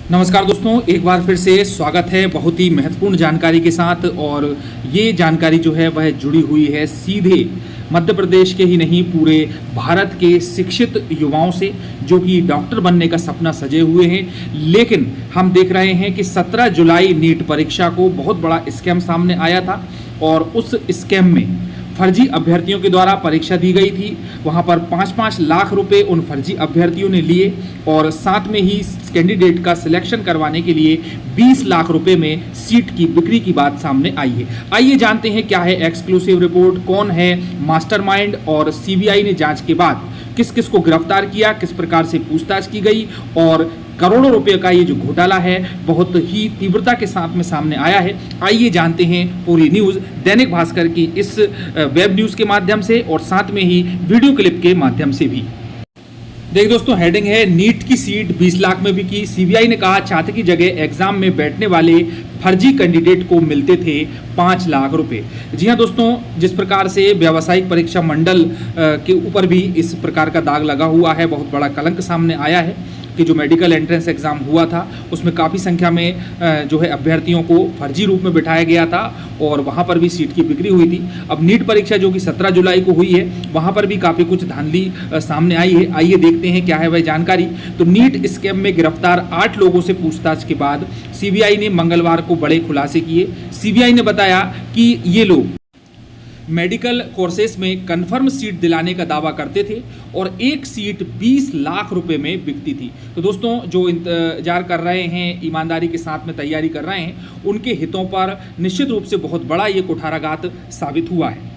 नमस्कार दोस्तों, एक बार फिर से स्वागत है बहुत ही महत्वपूर्ण जानकारी के साथ। और ये जानकारी जो है वह जुड़ी हुई है सीधे मध्य प्रदेश के ही नहीं पूरे भारत के शिक्षित युवाओं से, जो कि डॉक्टर बनने का सपना सजे हुए हैं। लेकिन हम देख रहे हैं कि 17 जुलाई नीट परीक्षा को बहुत बड़ा स्कैम सामने आया था और उस स्कैम में फर्जी अभ्यर्थियों के द्वारा परीक्षा दी गई थी। वहां पर 5-5 लाख रुपए उन फर्जी अभ्यर्थियों ने लिए और साथ में ही कैंडिडेट का सिलेक्शन करवाने के लिए 20 लाख रुपए में सीट की बिक्री की बात सामने आई है। आइए जानते हैं क्या है एक्सक्लूसिव रिपोर्ट, कौन है मास्टरमाइंड और सीबीआई ने जांच के बाद किस किस को गिरफ्तार किया, किस प्रकार से पूछताछ की गई और करोड़ों रुपए का ये जो घोटाला है बहुत ही तीव्रता के साथ में सामने आया है। आइए जानते हैं पूरी न्यूज़ दैनिक भास्कर की इस वेब न्यूज़ के माध्यम से और साथ में ही वीडियो क्लिप के माध्यम से भी। देखिए दोस्तों, हेडिंग है नीट की सीट 20 लाख में बिकी। सीबीआई ने कहा छात्र की जगह एग्जाम में बैठने वाले फर्जी कैंडिडेट को मिलते थे 5 लाख रुपए। जी हाँ दोस्तों, जिस प्रकार से व्यावसायिक परीक्षा मंडल के ऊपर भी इस प्रकार का दाग लगा हुआ है, बहुत बड़ा कलंक सामने आया है कि जो मेडिकल एंट्रेंस एग्ज़ाम हुआ था उसमें काफ़ी संख्या में जो है अभ्यर्थियों को फर्जी रूप में बिठाया गया था और वहाँ पर भी सीट की बिक्री हुई थी। अब नीट परीक्षा जो कि 17 जुलाई को हुई है, वहाँ पर भी काफ़ी कुछ धांधली सामने आई है। आइए देखते हैं क्या है वह जानकारी। तो नीट स्कैम में गिरफ्तार 8 लोगों से पूछताछ के बाद सीबीआई ने मंगलवार को बड़े खुलासे किए। सीबीआई ने बताया कि ये लोग मेडिकल कोर्सेस में कन्फर्म सीट दिलाने का दावा करते थे और एक सीट 20 लाख रुपए में बिकती थी। तो दोस्तों, जो इंतजार कर रहे हैं, ईमानदारी के साथ में तैयारी कर रहे हैं, उनके हितों पर निश्चित रूप से बहुत बड़ा ये कुठाराघात साबित हुआ है।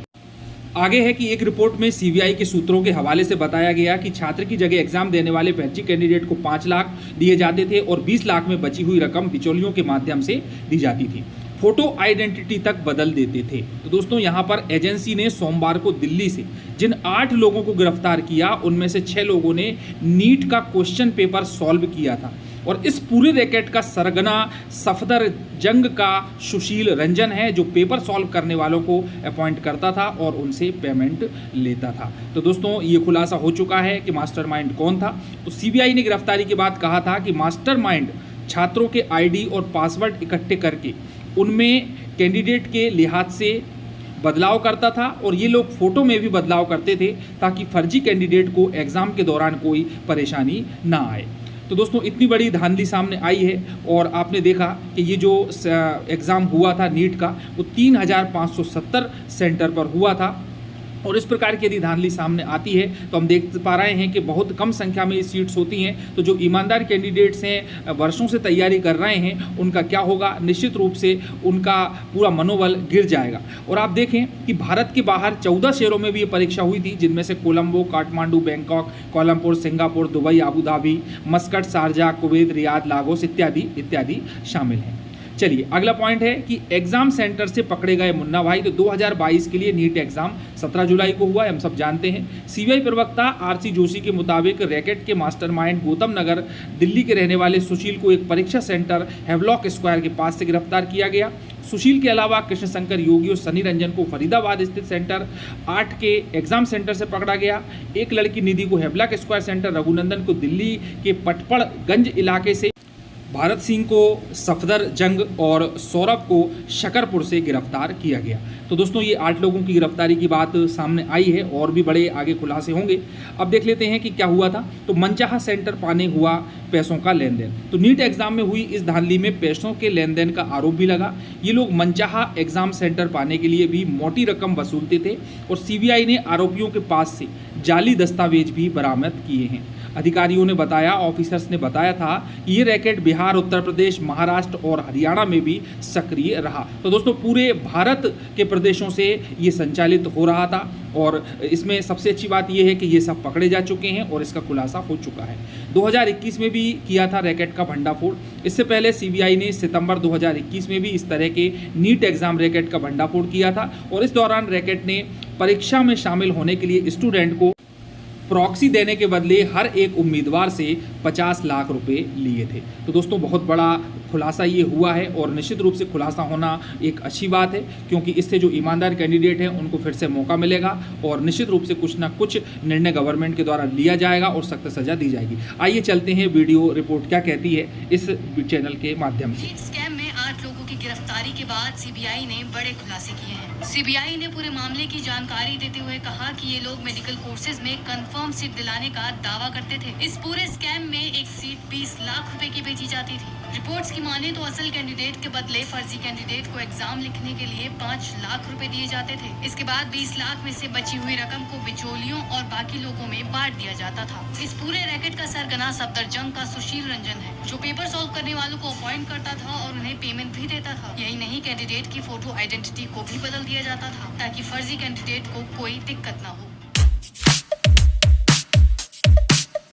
आगे है कि एक रिपोर्ट में सीबीआई के सूत्रों के हवाले से बताया गया कि छात्र की जगह एग्जाम देने वाले फर्जी कैंडिडेट को 5 लाख दिए जाते थे और 20 लाख में बची हुई रकम बिचौलियों के माध्यम से दी जाती थी। फोटो आइडेंटिटी तक बदल देते थे। तो दोस्तों, यहाँ पर एजेंसी ने सोमवार को दिल्ली से जिन 8 लोगों को गिरफ्तार किया, उनमें से 6 लोगों ने नीट का क्वेश्चन पेपर सॉल्व किया था और इस पूरे रैकेट का सरगना सफदर जंग का सुशील रंजन है, जो पेपर सॉल्व करने वालों को अपॉइंट करता था और उनसे पेमेंट लेता था। तो दोस्तों, ये खुलासा हो चुका है कि मास्टरमाइंड कौन था। तो सीबीआई ने गिरफ्तारी के बाद कहा था कि मास्टरमाइंड छात्रों के आईडी और पासवर्ड इकट्ठे करके उनमें कैंडिडेट के लिहाज से बदलाव करता था और ये लोग फोटो में भी बदलाव करते थे ताकि फर्जी कैंडिडेट को एग्ज़ाम के दौरान कोई परेशानी ना आए। तो दोस्तों, इतनी बड़ी धांधली सामने आई है और आपने देखा कि ये जो एग्ज़ाम हुआ था नीट का, वो 3570 सेंटर पर हुआ था और इस प्रकार की यदि धांधली सामने आती है तो हम देख पा रहे हैं कि बहुत कम संख्या में ये सीट्स होती हैं। तो जो ईमानदार कैंडिडेट्स हैं, वर्षों से तैयारी कर रहे हैं, उनका क्या होगा? निश्चित रूप से उनका पूरा मनोबल गिर जाएगा। और आप देखें कि भारत के बाहर 14 शहरों में भी ये परीक्षा हुई थी, जिनमें से Colombo, Kathmandu, Bangkok, Kuala Lumpur, Singapore, Dubai, Abu Dhabi, Muscat, Sharjah, Kuwait, Riyadh, Lagos इत्यादि इत्यादि शामिल हैं। चलिए, अगला पॉइंट है कि एग्जाम सेंटर से पकड़े गए मुन्ना भाई। तो 2022 के लिए नीट एग्जाम 17 जुलाई को हुआ है, हम सब जानते हैं। सीबीआई प्रवक्ता आरसी जोशी के मुताबिक रैकेट के मास्टरमाइंड गौतम नगर दिल्ली के रहने वाले सुशील को एक परीक्षा सेंटर हेवलॉक स्क्वायर के पास से गिरफ्तार किया गया। सुशील के अलावा कृष्ण शंकर योगी और सनी रंजन को फरीदाबाद स्थित सेंटर 8 के एग्जाम सेंटर से पकड़ा गया। एक लड़की निधि को हेवलॉक स्क्वायर सेंटर, रघुनंदन को दिल्ली के पटपड़गंज इलाके से, भारत सिंह को सफदर जंग और सौरभ को शकरपुर से गिरफ्तार किया गया। तो दोस्तों, ये 8 लोगों की गिरफ्तारी की बात सामने आई है और भी बड़े आगे खुलासे होंगे। अब देख लेते हैं कि क्या हुआ था। तो मनचाहा सेंटर पाने हुआ पैसों का लेन देन। तो नीट एग्जाम में हुई इस धांधली में पैसों के लेन देन का आरोप भी लगा। ये लोग मनचाहा एग्जाम सेंटर पाने के लिए भी मोटी रकम वसूलते थे और सीबीआई ने आरोपियों के पास से जाली दस्तावेज भी बरामद किए हैं। अधिकारियों ने बताया, ऑफिसर्स ने बताया था कि ये रैकेट बिहार, उत्तर प्रदेश, महाराष्ट्र और हरियाणा में भी सक्रिय रहा। तो दोस्तों, पूरे भारत के प्रदेशों से ये संचालित हो रहा था और इसमें सबसे अच्छी बात यह है कि ये सब पकड़े जा चुके हैं और इसका खुलासा हो चुका है। 2021 में भी किया था रैकेट का भंडाफोड़। इससे पहले सीबीआई ने सितंबर 2021 में भी इस तरह के नीट एग्जाम रैकेट का भंडाफोड़ किया था और इस दौरान रैकेट ने परीक्षा में शामिल होने के लिए स्टूडेंट को प्रॉक्सी देने के बदले हर एक उम्मीदवार से 50 लाख रुपए लिए थे। तो दोस्तों बहुत बड़ा खुलासा ये हुआ है और निश्चित रूप से खुलासा होना एक अच्छी बात है, क्योंकि इससे जो ईमानदार कैंडिडेट हैं उनको फिर से मौका मिलेगा और निश्चित रूप से कुछ ना कुछ निर्णय गवर्नमेंट के द्वारा लिया जाएगा और सख्त सजा दी जाएगी। आइए चलते हैं वीडियो रिपोर्ट क्या कहती है इस चैनल के माध्यम से। स्कैम में 8 लोगों की गिरफ्तारी के बाद सीबीआई ने बड़े खुलासे किए हैं। सीबीआई ने पूरे मामले की जानकारी देते हुए कहा कि ये लोग मेडिकल कोर्सेज में कंफर्म सीट दिलाने का दावा करते थे। इस पूरे स्कैम में एक सीट 20 लाख रुपए की बेची जाती थी। रिपोर्ट्स की माने तो असल कैंडिडेट के बदले फर्जी कैंडिडेट को एग्जाम लिखने के लिए 5 लाख रुपए दिए जाते थे। इसके बाद 20 लाख में से बची हुई रकम को बिचौलियों और बाकी लोगों में बांट दिया जाता था। इस पूरे रैकेट का सरगना सफदरजंग का सुशील रंजन है, जो पेपर सॉल्व करने वालों को अपॉइंट करता था और उन्हें पेमेंट भी देता था। यही नहीं, कैंडिडेट की फोटो आइडेंटिटी को भी बदल दिया जाता था ताकि फर्जी कैंडिडेट को कोई दिक्कत न हो।